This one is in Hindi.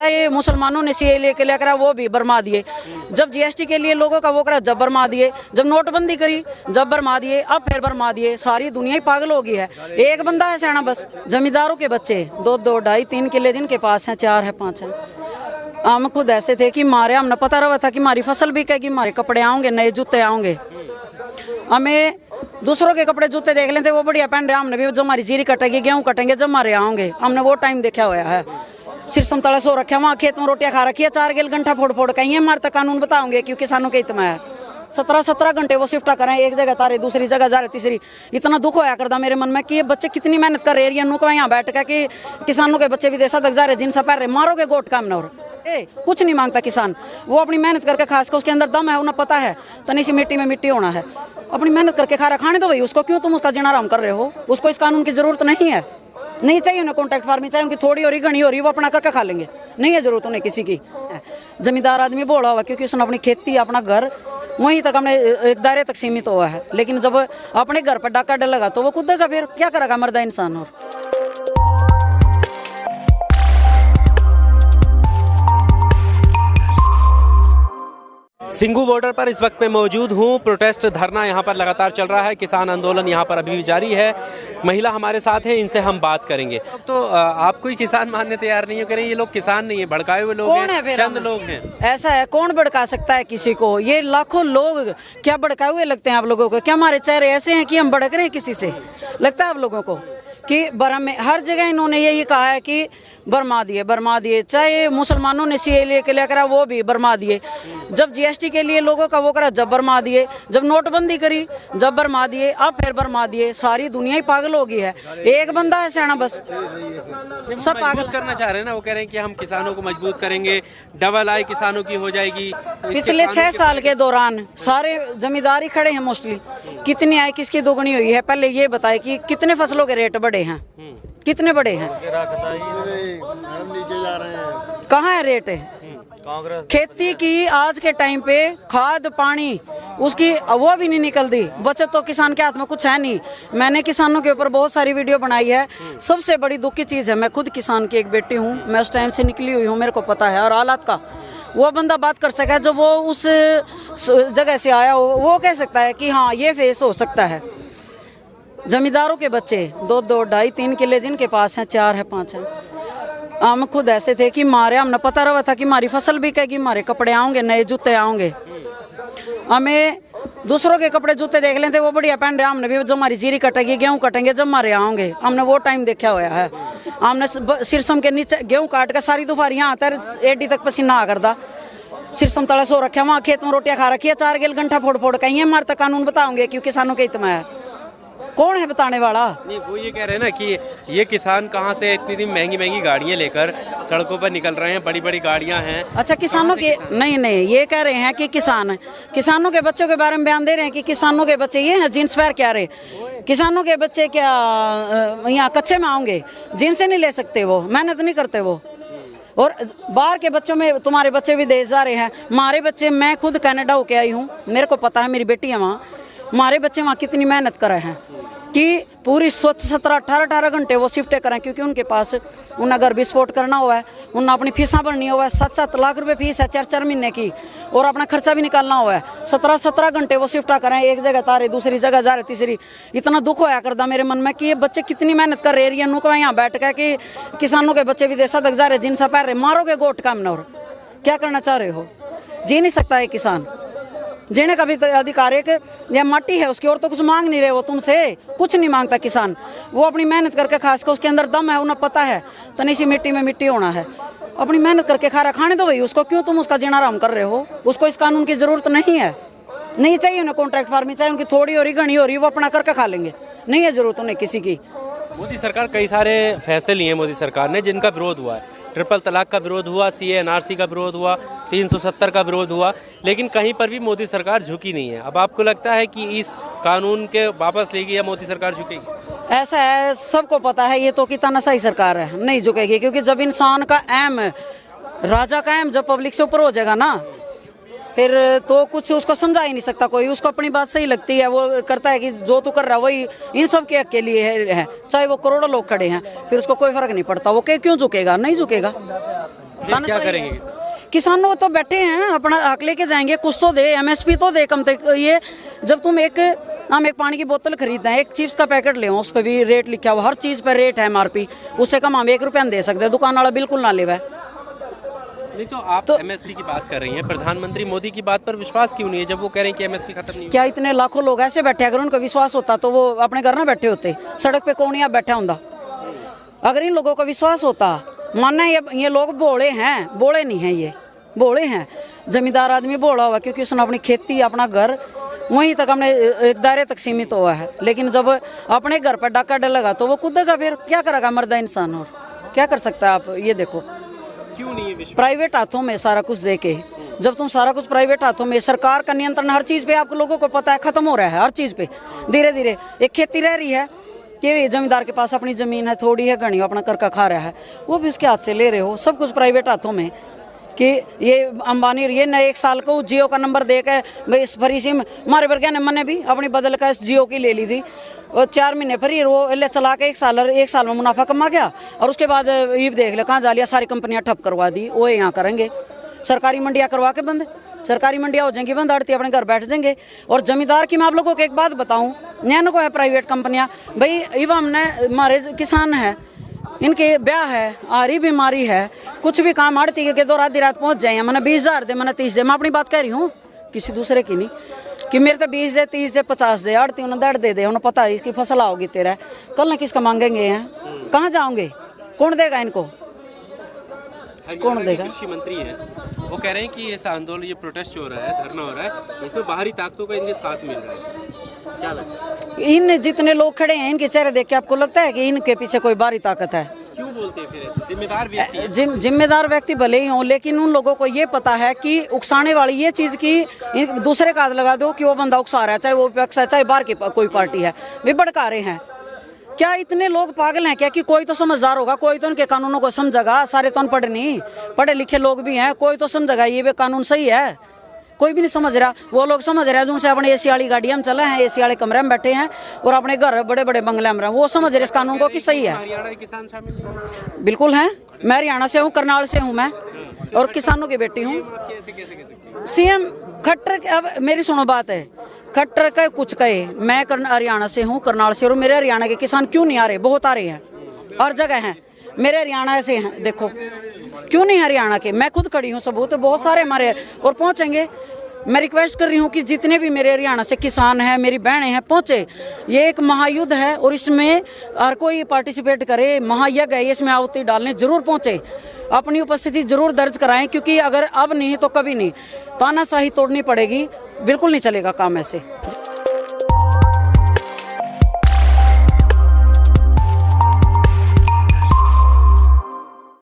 ये मुसलमानों ने सीए लेके लिया करा, वो भी बरमा दिए। जब जीएसटी के लिए लोगों का वो करा, जब बरमा दिए। जब नोटबंदी करी, जब बरमा दिए। अब फिर बरमा दिए। सारी दुनिया ही पागल हो गई है। एक बंदा है सियाना बस। जमींदारों के बच्चे 2-2, 2.5-3 किले जिनके पास हैं, 4 है, 5 है। हम खुद ऐसे थे कि मारे, हमने पता रहा था कि हमारी फसल बिकेगी, हमारे कपड़े आएंगे, नए जूते आएंगे। हमें दूसरों के कपड़े जूते देख लेते, वो बढ़िया पहन रहे, हमने भी जब हमारी जीरी कटेगी, गेहूँ कटेंगे, जब हमारे आएंगे। हमने वो टाइम देखा हुआ है। सिरसम तला सो रखे, वहाँ खेत में रोटियां खा रखी है, 4 गेल घंटा फोड़ फोड़ कहीं है। हमारे तक कानून बताओगे क्योंकि किसानों के हित में है। 17 घंटे वो शिफ्टा करें, एक जगह तारे, दूसरी जगह जा रहे, तीसरी। इतना दुख होया करता मेरे मन में कि ये बच्चे कितनी मेहनत कर रहे हैं। नुक यहाँ बैठ कर कि किसानों के बच्चे विदेशा तक जा रहे, जिनसे पैर रहे, मारोगे गोट काम न। कुछ नहीं मांगता किसान, वो अपनी मेहनत करके, खासकर उसके अंदर दम है, उन्हें पता है तनी सी मिट्टी में मिट्टी होना है। अपनी मेहनत करके खा रहा, खाने दो भाई उसको, क्यों तुम उसका जीना आराम कर रहे हो? उसको इस कानून की जरूरत नहीं है। नहीं चाहिए उन्हें कॉन्ट्रैक्ट फार्मिंग, चाहिए उनकी थोड़ी हो रही, घनी हो रही, वो अपना करके खा लेंगे। नहीं है जरूरत उन्हें किसी की। जमींदार आदमी बोला हुआ क्योंकि उसने अपनी खेती, अपना घर वहीं तक, हमने एक दायरे तक सीमित हुआ है। लेकिन जब अपने घर पर डाका डलेगा तो वो कूदेगा, फिर क्या करेगा मर्दा इंसान। और सिंघू बॉर्डर पर इस वक्त मैं मौजूद हूँ। प्रोटेस्ट धरना यहाँ पर लगातार चल रहा है। किसान आंदोलन यहाँ पर अभी भी जारी है। महिला हमारे साथ है, इनसे हम बात करेंगे। तो आप कोई किसान मानने तैयार नहीं हो, कह रहे ये लोग किसान नहीं है, भड़काए हुए लोग हैं, चंद लोग हैं। ऐसा है, कौन भड़का सकता है किसी को? ये लाखों लोग क्या भड़काए हुए लगते हैं आप लोगों को? क्या हमारे चेहरे ऐसे हैं कि हम भड़क रहे हैं किसी से? लगता है आप लोगों को कि बर्मा में हर जगह इन्होंने यही कहा है कि बर्मा दिए। चाहे मुसलमानों ने सीए लेके लिया करा, वो भी बर्मा दिए। जब जीएसटी के लिए लोगों का वो करा, जब बर्मा दिए। जब नोटबंदी करी, जब बर्मा दिए। अब फिर बर्मा दिए। सारी दुनिया ही पागल हो गई है। एक बंदा है सियाना बस, सब पागल करना चाह रहे हैं ना। वो कह रहे हैं कि हम किसानों को मजबूत करेंगे, डबल आय किसानों की हो जाएगी। पिछले 6 साल के दौरान सारे जमींदारी खड़े हैं मोस्टली। कितनी आय किसकी दोगुनी हुई है? पहले ये बताए कि कितने फसलों के रेट बढ़े हैं, कितने बड़े हैं? नीचे जा रहे हैं। कहाँ है रेट? खेती की आज के टाइम पे खाद पानी उसकी वो भी नहीं निकलती। बचत तो किसान के हाथ में कुछ है नहीं। मैंने किसानों के ऊपर बहुत सारी वीडियो बनाई है। सबसे बड़ी दुख की चीज़ है, मैं खुद किसान की एक बेटी हूँ। मैं उस टाइम से निकली हुई हूँ, मेरे को पता है। और हालात का वो बंदा बात कर सका जब वो उस जगह से आया हो, वो कह सकता है कि हाँ ये फेस हो सकता है। जमींदारों के बच्चे 2-2, 2.5-3 किले जिनके पास हैं, 4 है, 5 है। हम खुद ऐसे थे कि मारे, हमने पता रहा था कि हमारी फसल बिकेगी, हमारे कपड़े आएंगे, नए जूते आएंगे। हमें दूसरों के कपड़े जूते देख लेते, वो बढ़िया पहन रहे, हमने भी जब हमारी जीरी कटेगी, गेहूँ कटेंगे, जब हमारे आएंगे। हमने वो टाइम देखा हुआ है। हमने सिरसम के नीचे गेहूँ काट कर सारी दोपहर यहाँ आता है, एडी तक पसीना आ करता। सिरसम तला सो रखे, वहाँ खेत में रोटियां खा रखी है, 4 गेल घंटा फोड़ फोड़ कहीं है। हमारे तक कानून बताओगे क्योंकि किसानों के हित में है। कौन है बताने वाला? नहीं, वो ये कह रहे हैं ना कि ये किसान कहाँ से इतनी महंगी गाड़ियाँ लेकर सड़कों पर निकल रहे हैं, बड़ी बड़ी गाड़ियाँ हैं। अच्छा, किसानों के नहीं, ये कह रहे हैं कि किसानों के बच्चों के बारे में बयान दे रहे हैं कि किसानों के बच्चे ये हैं जींस पैर क्या रहे। किसानों के बच्चे क्या यहाँ कच्चे में आएंगे? जींस से नहीं ले सकते, वो मेहनत नहीं करते वो। और बाहर के बच्चों में तुम्हारे बच्चे विदेश जा रहे हैं, हमारे बच्चे, मैं खुद कनाडा होके आई हूँ, मेरे को पता है, मेरी बेटी है वहाँ। हमारे बच्चे वहाँ कितनी मेहनत कर रहे हैं कि पूरी 17-18 घंटे वो शिफ्टें करें, क्योंकि उनके पास उन्हें अगर विस्फोट करना हुआ है, उन्हें अपनी फीसा भरनी हुआ है। 7-7 लाख रुपए फीस है 4-4 महीने की, और अपना खर्चा भी निकालना हुआ है। 17-17 घंटे वो शिफ्टा करें, एक जगह तारे, दूसरी जगह जा रहे, तीसरी। इतना दुख होया करता मेरे मन में कि ये बच्चे कितनी मेहनत कर रहे हैं। नुक यहाँ बैठ कर कि किसानों के बच्चे विदेशा तक जा रहे, जिनसे पैर रहे, मारोगे गोट काम न। और क्या करना चाह रहे हो? जी नहीं सकता है किसान, जीने का भी अधिकार है कि यह माटी है उसकी, और तो कुछ मांग नहीं रहे वो तुमसे। कुछ नहीं मांगता किसान, वो अपनी मेहनत करके, खासकर उसके अंदर दम है, उन्हें पता है तनी सी मिट्टी में मिट्टी होना है। अपनी मेहनत करके खा रहा, खाने दो भाई उसको, क्यों तुम उसका जीना आराम कर रहे हो? उसको इस कानून की जरूरत नहीं है। नहीं चाहिए उन्हें कॉन्ट्रैक्ट फार्मिंग, चाहिए उनकी थोड़ी हो रही, घनी हो रही, वो अपना करके खा लेंगे। नहीं है जरूरत उन्हें किसी की। मोदी सरकार कई सारे फैसले लिए मोदी सरकार ने, जिनका विरोध हुआ है। ट्रिपल तलाक का विरोध हुआ, सीए एनआरसी का विरोध हुआ, 370 का विरोध हुआ, लेकिन कहीं पर भी मोदी सरकार झुकी नहीं है। अब आपको लगता है कि इस कानून के वापस लेगी या मोदी सरकार झुकेगी? ऐसा है, सबको पता है ये तो कि तानाशाही सरकार है, नहीं झुकेगी। क्योंकि जब इंसान का एम, राजा का एम जब पब्लिक से ऊपर हो जाएगा ना, फिर तो कुछ उसको समझा ही नहीं सकता कोई। उसको अपनी बात सही लगती है, वो करता है कि जो तू कर रहा है वही इन सब के हक के लिए है, चाहे वो करोड़ों लोग खड़े हैं, फिर उसको कोई फर्क नहीं पड़ता। वो क्यों झुकेगा? नहीं झुकेगा। फिर क्या करेंगे किसान? किसानों तो बैठे हैं, अपना हक लेके जाएंगे, कुछ तो दे, एमएसपी तो दे कम तक। ये जब तुम हम एक पानी की बोतल खरीदते हैं, एक चिप्स का पैकेट ले, उस पर भी रेट लिखा हुआ, हर चीज़ पर रेट है एमआरपी, उससे कम हम 1 रुपया दे सकते हैं, दुकान वाला बिल्कुल ना लेवा। नहीं तो आप एमएसपी की बात कर रही हैं, प्रधानमंत्री मोदी की बात पर विश्वास क्यों नहीं है जब वो कह रहे हैं कि एमएसपी खत्म नहीं? क्या इतने लाखों लोग ऐसे बैठे, अगर उनको विश्वास होता तो वो अपने घर ना बैठे होते, सड़क पे कौन यहाँ बैठा होता? अगर इन लोगों का विश्वास होता, मानना ये लोग बोले हैं, बोले नहीं हैं, ये बोले हैं। जमींदार आदमी बोला हुआ क्योंकि उसने अपनी खेती, अपना घर वहीं तक अपने एक दायरे तक सीमित हुआ है, लेकिन जब अपने घर पर डाका डलेगा तो वो कूदेगा, फिर क्या करेगा मर्दा इंसान, और क्या कर सकता है? आप ये देखो, क्यों नहीं है विश्वास? प्राइवेट हाथों में सारा कुछ दे के, जब तुम सारा कुछ प्राइवेट हाथों में, सरकार का नियंत्रण हर चीज़ पे आप लोगों को पता है खत्म हो रहा है, हर चीज़ पे धीरे धीरे। एक खेती रह रही है कि जमींदार के पास अपनी ज़मीन है, थोड़ी है घनी, अपना करका खा रहा है, वो भी उसके हाथ से ले रहे हो, सब कुछ प्राइवेट हाथों में। कि ये अंबानी ये न 1 साल को जियो का नंबर दे के भाई इस फ्री सिम हमारे वर्ग ने मैंने भी अपनी बदल का इस जियो की ले ली थी, और 4 महीने फ्री वो ले चला के 1 साल में मुनाफा कमा गया, और उसके बाद ये देख ले कहाँ जा लिया, सारी कंपनियां ठप करवा दी, वो यहाँ करेंगे, सरकारी मंडियाँ करवा के बंद, सरकारी मंडियाँ हो जाएंगी बंद, आड़ती अपने घर बैठ जाएंगे। और जमींदार की मैं आप लोगों को एक बात बताऊँ, नैन को है प्राइवेट कंपनियाँ, भाई इवा हमने हमारे किसान है, इनके ब्याह है, आ रही बीमारी है, कुछ भी काम आड़ती के दो आधी रात पहुंच जाए, मैंने 20,000 दे, मैंने 30 दे, मैं अपनी बात कह रही हूँ, किसी दूसरे की नहीं, कि मेरे तो 20 दे, 30 दे, 50 दे, आड़ती उन्हें 1.5 दे, उन्हें पता है इसकी फसल आओगी तेरा, कल न किसका मांगेंगे हैं, कहाँ जाओगे, कौन देगा इनको, कौन देगा? कृषि मंत्री हैं, वो कह रहे हैं कि ये आंदोलन, ये प्रोटेस्ट जो हो रहा है, धरना हो रहा है, इसमें बाहरी ताकतों का इनके साथ मिल रहा है, क्या लगता है? इन जितने लोग खड़े हैं, इनके चेहरे देख के आपको लगता है कि इनके पीछे कोई बाहरी ताकत है? क्यों बोलते हैं फिर ऐसे? जिम्मेदार व्यक्ति हैं। जिम्मेदार व्यक्ति भले ही हों, लेकिन उन लोगों को ये पता है कि उकसाने वाली ये चीज़ की दूसरे का हाथ लगा दो कि वो बंदा उकसा रहा है, चाहे वो विपक्ष है, चाहे बाहर की कोई पार्टी है, वे भड़का रहे हैं। क्या इतने लोग पागल हैं क्या कि कोई तो समझदार होगा, कोई तो उनके कानूनों को समझेगा? सारे तो अनपढ़ नहीं, पढ़े लिखे लोग भी हैं, कोई तो समझेगा ये कानून सही है, कोई भी नहीं समझ रहा। वो लोग समझ रहे हैं जिनसे अपने एसी वाली गाड़ियाँ में चले हैं, एसी वाले कमरे में बैठे हैं और अपने घर बड़े बड़े बंगले में रहे, वो समझ रहे इस कानून को कि सही है। हरियाणा के किसान शामिल हैं? बिल्कुल हैं, मैं हरियाणा से हूँ, करनाल से हूँ मैं, और किसानों की बेटी हूँ। सीएम खट्टर, अब मेरी सुनो बात है, खट्टर का कुछ कहे, मैं हरियाणा से हूँ, करनाल से, और मेरे हरियाणा के किसान क्यों नहीं आ रहे? बहुत आ रहे हैं, हर जगह हैं, मेरे हरियाणा से हैं, देखो क्यों नहीं हरियाणा के, मैं खुद खड़ी हूँ, सबूत बहुत सारे हमारे, और पहुँचेंगे। मैं रिक्वेस्ट कर रही हूँ कि जितने भी मेरे हरियाणा से किसान हैं, मेरी बहनें हैं, पहुँचे। ये एक महायुद्ध है और इसमें हर कोई पार्टिसिपेट करे, महायज्ञ है, इसमें आहुति डालने जरूर पहुँचे, अपनी उपस्थिति जरूर दर्ज कराएं, क्योंकि अगर अब नहीं तो कभी नहीं, तानाशाही तोड़नी पड़ेगी, बिल्कुल नहीं चलेगा काम ऐसे।